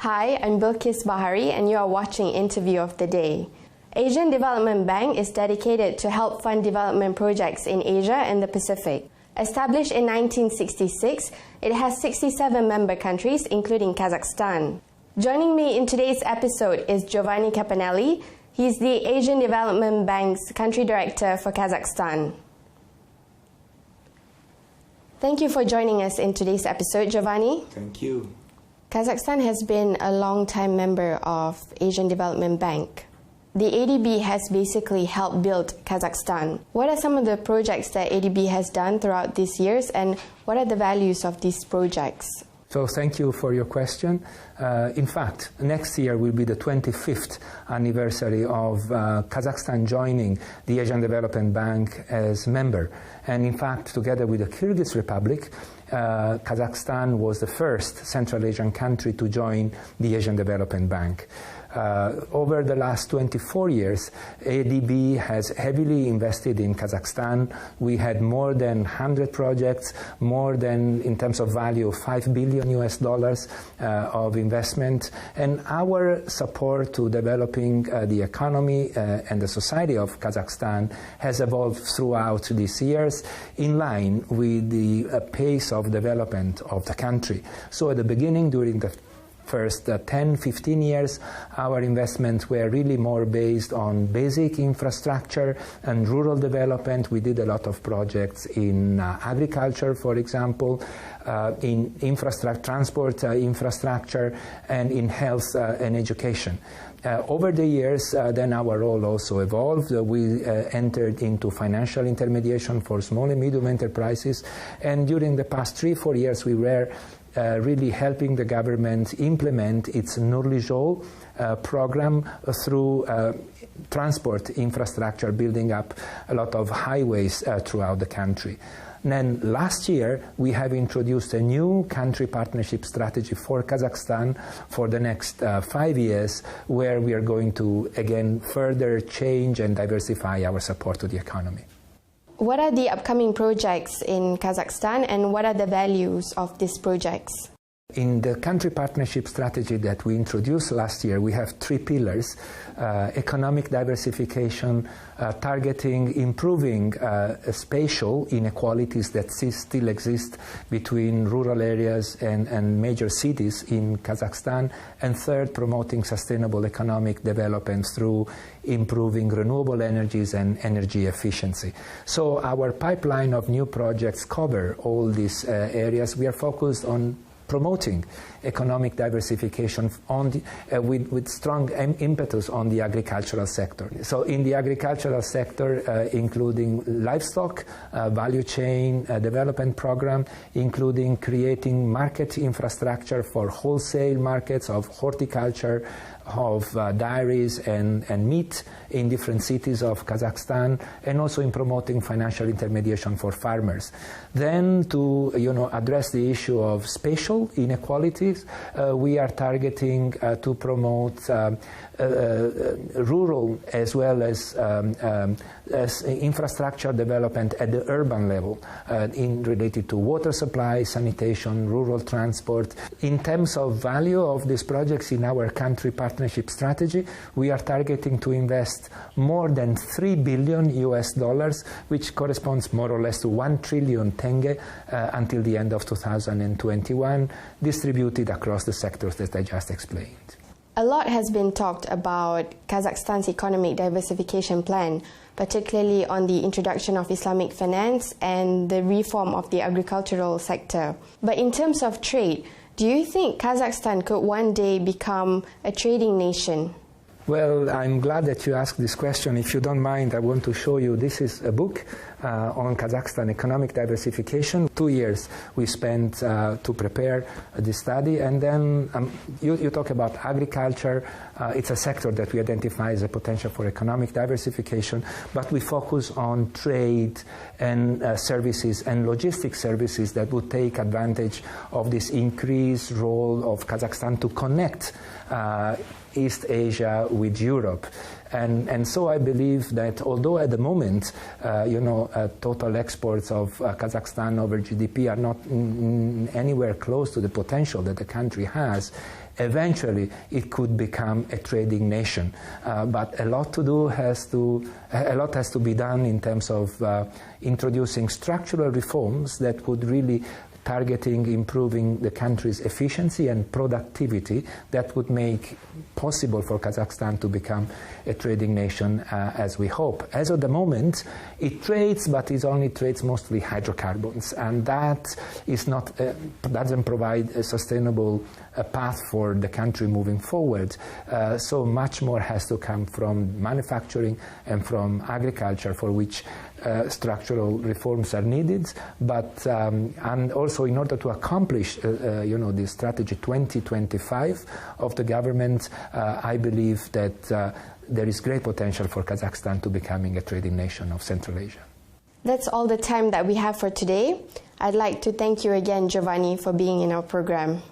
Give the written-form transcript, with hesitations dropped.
Hi, I'm Bilkis Bahari and you are watching Interview of the Day. Asian Development Bank is dedicated to help fund development projects in Asia and the Pacific. Established in 1966, it has 67 member countries, including Kazakhstan. Joining me in today's episode is Giovanni Capannelli. He's the Asian Development Bank's Country Director for Kazakhstan. Thank you for joining us in today's episode, Giovanni. Thank you. Kazakhstan has been a long-time member of Asian Development Bank. The ADB has basically helped build Kazakhstan. What are some of the projects that ADB has done throughout these years, and what are the values of these projects? So thank you for your question. In fact, next year will be the 25th anniversary of Kazakhstan joining the Asian Development Bank as member. And in fact, together with the Kyrgyz Republic, Kazakhstan was the first Central Asian country to join the Asian Development Bank. Over the last 24 years, ADB has heavily invested in Kazakhstan. We had more than 100 projects, more than, in terms of value, $5 billion of investment. And our support to developing the economy and the society of Kazakhstan has evolved throughout these years in line with the pace of development of the country. So at the beginning, during the first 10-15 years, our investments were really more based on basic infrastructure and rural development. We did a lot of projects in agriculture, for example, in transport infrastructure, and in health and education. Over the years, then our role also evolved. We entered into financial intermediation for small and medium enterprises, and during the past 3-4 years, we were really helping the government implement its Nurlijol program through transport infrastructure, building up a lot of highways throughout the country. And then last year, we have introduced a new country partnership strategy for Kazakhstan for the next 5 years, where we are going to, again, further change and diversify our support to the economy. What are the upcoming projects in Kazakhstan, and what are the values of these projects? In the country partnership strategy that we introduced last year, we have 3 pillars: economic diversification, targeting improving spatial inequalities that still exist between rural areas and major cities in Kazakhstan, and third, promoting sustainable economic development through improving renewable energies and energy efficiency. So our pipeline of new projects cover all these areas. We are focused on promoting economic diversification with strong impetus on the agricultural sector. So in the agricultural sector, including livestock, value chain development program, including creating market infrastructure for wholesale markets of horticulture, of dairies and meat in different cities of Kazakhstan, and also in promoting financial intermediation for farmers. Then to address the issue of spatial inequalities, we are targeting to promote rural as well as infrastructure development at the urban level related to water supply, sanitation, rural transport. In terms of value of these projects in our country partnership strategy, we are targeting to invest more than $3 billion, which corresponds more or less to 1 trillion tenge until the end of 2021, distributed across the sectors that I just explained. A lot has been talked about Kazakhstan's economic diversification plan, particularly on the introduction of Islamic finance and the reform of the agricultural sector. But in terms of trade, do you think Kazakhstan could one day become a trading nation? Well, I'm glad that you asked this question. If you don't mind, I want to show you, this is a book on Kazakhstan economic diversification. 2 years we spent to prepare this study, and then you talk about agriculture. It's a sector that we identify as a potential for economic diversification, but we focus on trade and services and logistics services that would take advantage of this increased role of Kazakhstan to connect East Asia with Europe. And so I believe that although at the moment, total exports of Kazakhstan over GDP are not anywhere close to the potential that the country has, eventually it could become a trading nation. But a lot has to be done in terms of introducing structural reforms that would really targeting improving the country's efficiency and productivity that would make possible for Kazakhstan to become a trading nation as we hope. As of the moment, it trades, but it only trades mostly hydrocarbons, and that is not doesn't provide a sustainable path for the country moving forward. So much more has to come from manufacturing and from agriculture, for which structural reforms are needed, but and also in order to accomplish the strategy 2025 of the government, I believe that there is great potential for Kazakhstan to becoming a trading nation of Central Asia. That's all the time that we have for today. I'd like to thank you again, Giovanni, for being in our program.